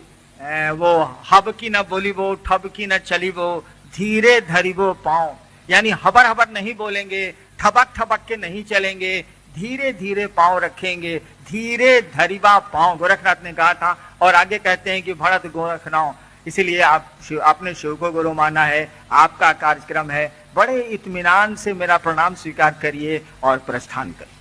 Speaker 2: वो हब की न बोली वो, ठब की न चली वो, धीरे धरी वो पाँव। यानी हबर हबर नहीं बोलेंगे, ठबक ठबक के नहीं चलेंगे, धीरे धीरे पाँव रखेंगे, धीरे धरीवा पाँव, गोरखनाथ ने कहा था। और आगे कहते हैं कि भरत गोरखनाथ। इसीलिए आपने शिव को गुरु माना है, आपका कार्यक्रम है, बड़े इत्मीनान से मेरा प्रणाम स्वीकार करिए और प्रस्थान करिए।